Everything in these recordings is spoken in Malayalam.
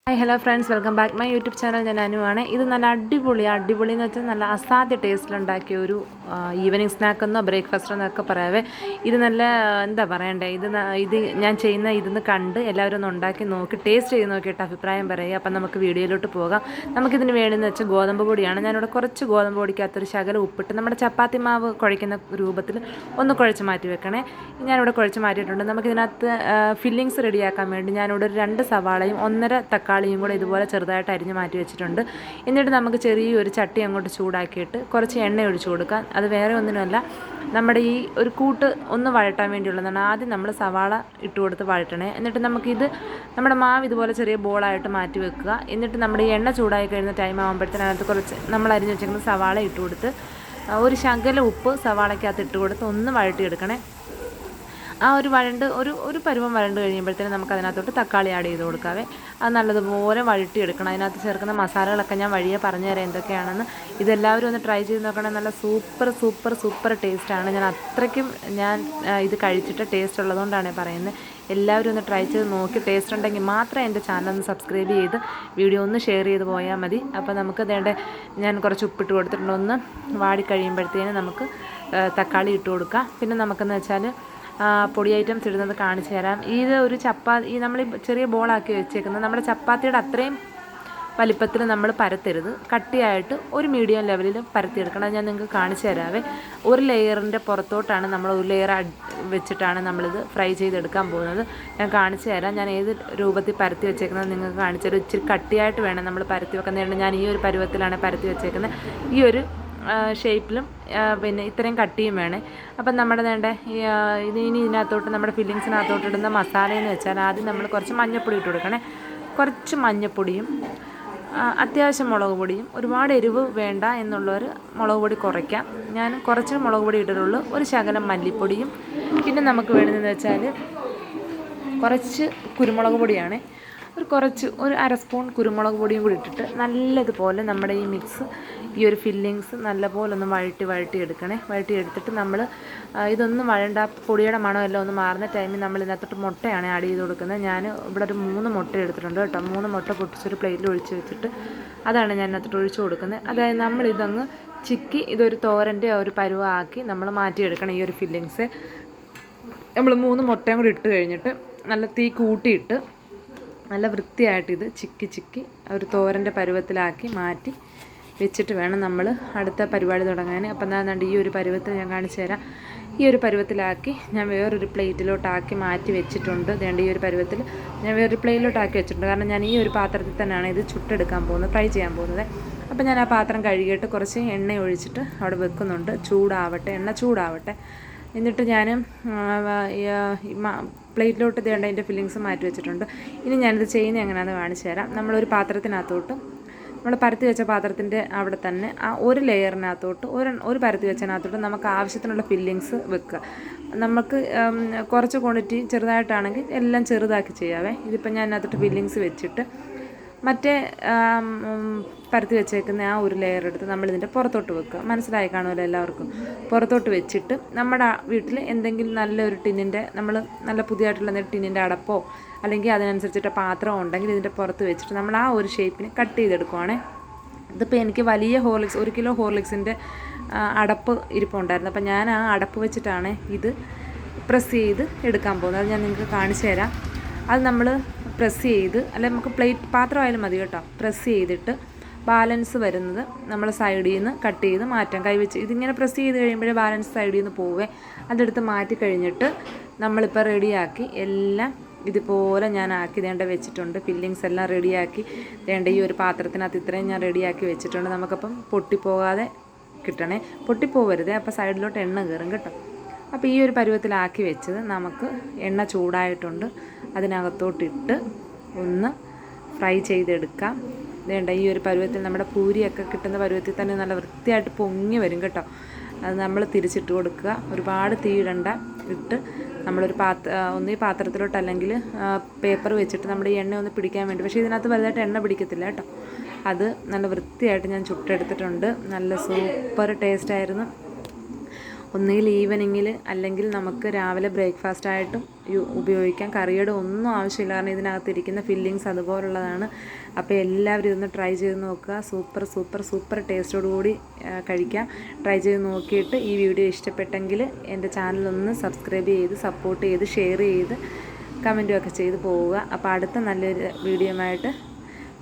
Hi hello friends, welcome back my YouTube channel. ഞാൻ അനുവാണ്. ഇത് നല്ല അടിപൊളി എന്ന് വെച്ചാൽ നല്ല അസാധ്യ ടേസ്റ്റിലുണ്ടാക്കിയ ഒരു ഈവനിങ് സ്നാക്കെന്നോ ബ്രേക്ക്ഫാസ്റ്റ് എന്നൊക്കെ പറയാവേ. ഇത് നല്ല എന്താ പറയണ്ടേ, ഇത് ഞാൻ ചെയ്യുന്ന ഇതൊന്ന് കണ്ട് എല്ലാവരും ഒന്ന് ഉണ്ടാക്കി നോക്കി ടേസ്റ്റ് ചെയ്ത് നോക്കിയിട്ട് അഭിപ്രായം പറയുക. അപ്പം നമുക്ക് വീഡിയോയിലോട്ട് പോകാം. നമുക്കിതിന് വേണമെന്ന് വെച്ചാൽ ഗോതമ്പ് പൊടിയാണ്. ഞാനിവിടെ കുറച്ച് ഗോതമ്പ് പൊടിക്കകത്തൊരു ശകലം ഉപ്പിട്ട് നമ്മുടെ ചപ്പാത്തി മാവ് കുഴയ്ക്കുന്ന രൂപത്തിൽ ഒന്ന് കുഴച്ച് മാറ്റി വെക്കണേ. ഞാനിവിടെ കുഴച്ച് മാറ്റിയിട്ടുണ്ട്. നമുക്കിതിനകത്ത് ഫില്ലിങ്സ് റെഡിയാക്കാൻ വേണ്ടി ഞാനിവിടെ ഒരു 2 സവാളയും 1.5 തക്കാളിയും കൂടെ ഇതുപോലെ ചെറുതായിട്ട് അരിഞ്ഞ് മാറ്റി വെച്ചിട്ടുണ്ട്. എന്നിട്ട് നമുക്ക് ചെറിയൊരു ചട്ടി അങ്ങോട്ട് ചൂടാക്കിയിട്ട് കുറച്ച് എണ്ണ ഒഴിച്ച് കൊടുക്കാം. അത് വേറെ ഒന്നിനുമല്ല, നമ്മുടെ ഈ ഒരു കൂട്ട് ഒന്ന് വഴട്ടാൻ വേണ്ടിയുള്ളതാണ്. ആദ്യം നമ്മൾ സവാള ഇട്ട് കൊടുത്ത് വഴട്ടണേ. എന്നിട്ട് നമുക്കിത് നമ്മുടെ മാവ് ഇതുപോലെ ചെറിയ ബോളായിട്ട് മാറ്റി വെക്കുക. എന്നിട്ട് നമ്മുടെ ഈ എണ്ണ ചൂടായി കഴിയുന്ന ടൈം ആകുമ്പോഴത്തേന് അതിനകത്ത് കുറച്ച് നമ്മൾ അരിഞ്ഞ് വെച്ചിരിക്കുന്ന സവാള ഇട്ട് കൊടുത്ത് ഒരു ശകല ഉപ്പ് സവാളയ്ക്കകത്ത് ഇട്ട് കൊടുത്ത് ഒന്ന് വഴട്ടിയെടുക്കണേ. ആ ഒരു ഒരു പരുവം വരണ്ട് കഴിയുമ്പോഴത്തേനും നമുക്ക് അതിനകത്തോട്ട് തക്കാളി ആഡ് ചെയ്ത് കൊടുക്കാവേ. അത് നല്ലതുപോലെ വഴട്ടിയെടുക്കണം. അതിനകത്ത് ചേർക്കുന്ന മസാലകളൊക്കെ ഞാൻ വഴിയെ പറഞ്ഞു തരാം എന്തൊക്കെയാണെന്ന്. ഇതെല്ലാവരും ഒന്ന് ട്രൈ ചെയ്ത് നോക്കണം. നല്ല സൂപ്പർ ടേസ്റ്റാണ്. ഞാൻ ഇത് കഴിച്ചിട്ട് ടേസ്റ്റ് ഉള്ളതുകൊണ്ടാണ് പറയുന്നത്. എല്ലാവരും ഒന്ന് ട്രൈ ചെയ്ത് നോക്കി ടേസ്റ്റ് ഉണ്ടെങ്കിൽ മാത്രമേ എൻ്റെ ചാനൽ ഒന്ന് സബ്സ്ക്രൈബ് ചെയ്ത് വീഡിയോ ഒന്ന് ഷെയർ ചെയ്ത് പോയാൽ മതി. അപ്പോൾ നമുക്ക് ഞാൻ കുറച്ച് ഉപ്പിട്ട് കൊടുത്തിട്ടുണ്ട്. ഒന്ന് വാടി കഴിയുമ്പോഴത്തേനും നമുക്ക് തക്കാളി ഇട്ട് കൊടുക്കാം. പിന്നെ നമുക്കെന്ന് വെച്ചാൽ പൊടി ഐറ്റംസ് ഇടുന്നത് കാണിച്ചു തരാം. ഇത് ഒരു ഈ നമ്മൾ ചെറിയ ബോളാക്കി വെച്ചേക്കുന്നത് നമ്മുടെ ചപ്പാത്തിയുടെ അത്രയും വലിപ്പത്തിൽ നമ്മൾ പരത്തരുത്. കട്ടിയായിട്ട് ഒരു മീഡിയം ലെവലിൽ പരത്തിയെടുക്കണം. അത് ഞാൻ നിങ്ങൾക്ക് കാണിച്ചു തരാവേ. ഒരു ലെയറിൻ്റെ പുറത്തോട്ടാണ് നമ്മൾ ഒരു ലെയർ വെച്ചിട്ടാണ് നമ്മളിത് ഫ്രൈ ചെയ്തെടുക്കാൻ പോകുന്നത്. ഞാൻ കാണിച്ചു തരാം. ഞാൻ ഏത് രൂപത്തിൽ പരത്തി വെച്ചേക്കുന്നത് നിങ്ങൾക്ക് കാണിച്ചു തരാം. ഇച്ചിരി കട്ടിയായിട്ട് വേണം നമ്മൾ പരത്തി വെക്കുന്നതുകൊണ്ട് ഞാൻ ഈ ഒരു പരുവത്തിലാണ് പരത്തി വെച്ചേക്കുന്നത്. ഈ ഒരു ഷേപ്പിലും പിന്നെ ഇത്രയും കട്ടിയും വേണേ. അപ്പം നമ്മുടെ ഇതിനകത്തോട്ട് നമ്മുടെ ഫില്ലിങ്സിനകത്തോട്ട് ഇടുന്ന മസാലയെന്ന് വെച്ചാൽ ആദ്യം നമ്മൾ കുറച്ച് മഞ്ഞൾപ്പൊടി ഇട്ട് കൊടുക്കണേ. കുറച്ച് മഞ്ഞൾപ്പൊടിയും അത്യാവശ്യം മുളക് പൊടിയും. ഒരുപാട് എരിവ് വേണ്ട എന്നുള്ളവർ മുളക് പൊടി കുറയ്ക്കാം. ഞാൻ കുറച്ച് മുളക് പൊടി ഇട്ടിട്ടുള്ളൂ. ഒരു ശകലം മല്ലിപ്പൊടിയും പിന്നെ നമുക്ക് വേണ്ടതെന്ന് വെച്ചാൽ കുറച്ച് കുരുമുളക് പൊടിയാണ്. ഒരു 1/2 സ്പൂൺ കുരുമുളക് പൊടിയും കൂടി ഇട്ടിട്ട് നല്ലതുപോലെ നമ്മുടെ ഈ മിക്സ്, ഈ ഒരു ഫില്ലിങ്സ് നല്ലപോലെ ഒന്ന് വഴട്ടി എടുക്കണേ. വഴട്ടിയെടുത്തിട്ട് നമ്മൾ ഇതൊന്നും വഴണ്ട, പൊടിയുടെ മണമെല്ലാം ഒന്ന് മാറുന്ന ടൈമിൽ നമ്മൾ ഇതിനകത്തോട്ട് മുട്ടയാണ് ആഡ് ചെയ്ത് കൊടുക്കുന്നത്. ഞാൻ ഇവിടെ ഒരു 3 മുട്ട എടുത്തിട്ടുണ്ട് കേട്ടോ. 3 മുട്ട പൊട്ടിച്ചൊരു പ്ലേറ്റിൽ ഒഴിച്ച് വെച്ചിട്ട് അതാണ് ഞാൻ ഇതിനകത്തോട്ട് ഒഴിച്ച് കൊടുക്കുന്നത്. അതായത് നമ്മളിതങ്ങ് ചിക്കി ഇതൊരു തോരൻ്റെ ഒരു പരുവമാക്കി നമ്മൾ മാറ്റിയെടുക്കണം. ഈ ഒരു ഫില്ലിങ്സ് നമ്മൾ 3 മുട്ടയും കൂടി ഇട്ട് കഴിഞ്ഞിട്ട് നല്ല തീ കൂട്ടിയിട്ട് നല്ല വൃത്തിയായിട്ട് ഇത് ചിക്കി ഒരു തോരൻ്റെ പരുവത്തിലാക്കി മാറ്റി വെച്ചിട്ട് വേണം നമ്മൾ അടുത്ത പരിപാടി തുടങ്ങാൻ. അപ്പം എന്താണെന്നുണ്ട് ഈ ഒരു പരുവത്തിൽ ഞാൻ കാണിച്ചു തരാം. ഈ ഒരു പരുവത്തിലാക്കി ഞാൻ വേറൊരു പ്ലേറ്റിലോട്ടാക്കി മാറ്റി വെച്ചിട്ടുണ്ട്. ഈ ഒരു പരുവത്തിൽ ഞാൻ വേറൊരു പ്ലേറ്റിലോട്ടാക്കി വെച്ചിട്ടുണ്ട്. കാരണം ഞാൻ ഈ ഒരു പാത്രത്തിൽ തന്നെയാണ് ഇത് ചുട്ടെടുക്കാൻ പോകുന്നത്, ഫ്രൈ ചെയ്യാൻ പോകുന്നത്. അപ്പം ഞാൻ ആ പാത്രം കഴുകിയിട്ട് കുറച്ച് എണ്ണ ഒഴിച്ചിട്ട് അവിടെ വെക്കുന്നുണ്ട്. എണ്ണ ചൂടാവട്ടെ. എന്നിട്ട് ഞാൻ പ്ലേറ്റിലോട്ട് അതിൻ്റെ ഫില്ലിങ്സ് മാറ്റി വെച്ചിട്ടുണ്ട്. ഇനി ഞാനിത് ചെയ്യുന്നത് എങ്ങനെയാണെന്ന് കാണിച്ചു തരാം. നമ്മളൊരു പാത്രത്തിനകത്തോട്ട് നമ്മൾ പരത്തി വെച്ച പാത്രത്തിൻ്റെ അവിടെ തന്നെ ആ ഒരു ലെയറിനകത്തോട്ട് ഒരു പരത്തി വെച്ചതിനകത്തോട്ട് നമുക്ക് ആവശ്യത്തിനുള്ള ഫില്ലിങ്സ് വെക്കുക. നമുക്ക് കുറച്ച് ക്വാണ്ടിറ്റി ചെറുതായിട്ടാണെങ്കിൽ എല്ലാം ചെറുതാക്കി ചെയ്യാവേ. ഇതിപ്പോൾ ഞാൻ അതിനകത്തോട്ട് ഫില്ലിങ്സ് വെച്ചിട്ട് മറ്റേ പരത്തി വെച്ചേക്കുന്ന ആ ഒരു ലെയർ എടുത്ത് നമ്മളിതിൻ്റെ പുറത്തോട്ട് വെക്കുക. മനസ്സിലായി കാണുമല്ലോ എല്ലാവർക്കും. പുറത്തോട്ട് വെച്ചിട്ട് നമ്മുടെ വീട്ടിൽ എന്തെങ്കിലും നല്ലൊരു ടിന്നിൻ്റെ, നമ്മൾ നല്ല പുതിയതായിട്ടുള്ള എന്തെങ്കിലും ടിന്നിൻ്റെ അടപ്പോ അല്ലെങ്കിൽ അതിനനുസരിച്ചിട്ട് പാത്രമോ ഉണ്ടെങ്കിൽ ഇതിൻ്റെ പുറത്ത് വെച്ചിട്ട് നമ്മൾ ആ ഒരു ഷേപ്പിന് കട്ട് ചെയ്തെടുക്കുവാണേ. ഇതിപ്പോൾ എനിക്ക് വലിയ 1 കിലോ ഹോർലിക്സിൻ്റെ അടപ്പ് ഇരിപ്പുണ്ടായിരുന്നു. അപ്പോൾ ഞാൻ ആ അടപ്പ് വെച്ചിട്ടാണ് ഇത് പ്രസ് ചെയ്ത് എടുക്കാൻ പോകുന്നത്. അത് ഞാൻ നിങ്ങൾക്ക് കാണിച്ചു തരാം. അത് നമ്മൾ പ്രസ് ചെയ്ത്, അല്ലെങ്കിൽ നമുക്ക് പാത്രമായാലും മതി കേട്ടോ. പ്രസ് ചെയ്തിട്ട് ബാലൻസ് വരുന്നത് നമ്മൾ സൈഡിൽ നിന്ന് കട്ട് ചെയ്ത് മാറ്റാം. കൈവച്ച് ഇതിങ്ങനെ പ്രസ് ചെയ്ത് കഴിയുമ്പോഴേ ബാലൻസ് സൈഡിൽ നിന്ന് പോവേ. അതെടുത്ത് മാറ്റി കഴിഞ്ഞിട്ട് നമ്മളിപ്പോൾ റെഡിയാക്കി എല്ലാം ഇതുപോലെ ഞാൻ ആക്കി വെച്ചിട്ടുണ്ട്. ഫില്ലിങ്സ് എല്ലാം റെഡിയാക്കി ഈ ഒരു പാത്രത്തിനകത്ത് ഇത്രയും ഞാൻ റെഡിയാക്കി വെച്ചിട്ടുണ്ട്. നമുക്കപ്പം പൊട്ടിപ്പോകാതെ കിട്ടണേ, പൊട്ടിപ്പോവരുതേ. അപ്പോൾ സൈഡിലോട്ട് എണ്ണ കയറും കേട്ടോ. അപ്പോൾ ഈ ഒരു പരുവത്തിലാക്കി വെച്ചത് നമുക്ക് എണ്ണ ചൂടായിട്ടുണ്ട്, അതിനകത്തോട്ടിട്ട് ഒന്ന് ഫ്രൈ ചെയ്തെടുക്കാം. ഈ ഒരു പരുവത്തിൽ നമ്മുടെ പൂരിയൊക്കെ കിട്ടുന്ന പരുവത്തിൽ തന്നെ നല്ല വൃത്തിയായിട്ട് പൊങ്ങി വരും കേട്ടോ. അത് നമ്മൾ തിരിച്ചിട്ട് കൊടുക്കുക. ഒരുപാട് തീയിടണ്ട. ഇട്ട് നമ്മളൊരു ഒന്നീ പാത്രത്തിലോട്ട് അല്ലെങ്കിൽ പേപ്പർ വെച്ചിട്ട് നമ്മുടെ ഈ എണ്ണ ഒന്ന് പിടിക്കാൻ വേണ്ടി. പക്ഷേ ഇതിനകത്ത് വലുതായിട്ട് എണ്ണ പിടിക്കത്തില്ല കേട്ടോ. അത് നല്ല വൃത്തിയായിട്ട് ഞാൻ ചുട്ടെടുത്തിട്ടുണ്ട്. നല്ല സൂപ്പർ ടേസ്റ്റായിരുന്നു. ഒന്നുകിൽ ഈവനിങ്ങിൽ അല്ലെങ്കിൽ നമുക്ക് രാവിലെ ബ്രേക്ക്ഫാസ്റ്റായിട്ടും ഉപയോഗിക്കാം. കറിയുടെ ഒന്നും ആവശ്യമില്ല, കാരണം ഇതിനകത്തിരിക്കുന്ന ഫില്ലിങ്സ് അതുപോലുള്ളതാണ്. അപ്പോൾ എല്ലാവരും ഇതൊന്ന് ട്രൈ ചെയ്ത് നോക്കുക. സൂപ്പർ സൂപ്പർ സൂപ്പർ ടേസ്റ്റോടുകൂടി കഴിക്കാം. ട്രൈ ചെയ്ത് നോക്കിയിട്ട് ഈ വീഡിയോ ഇഷ്ടപ്പെട്ടെങ്കിൽ എൻ്റെ ചാനലൊന്ന് സബ്സ്ക്രൈബ് ചെയ്ത് സപ്പോർട്ട് ചെയ്ത് ഷെയർ ചെയ്ത് കമൻറ്റും ചെയ്ത് പോവുക. അപ്പോൾ അടുത്ത നല്ലൊരു വീഡിയോയുമായിട്ട്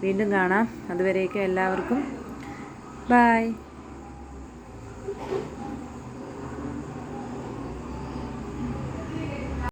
വീണ്ടും കാണാം. അതുവരേക്കും എല്ലാവർക്കും ബൈ.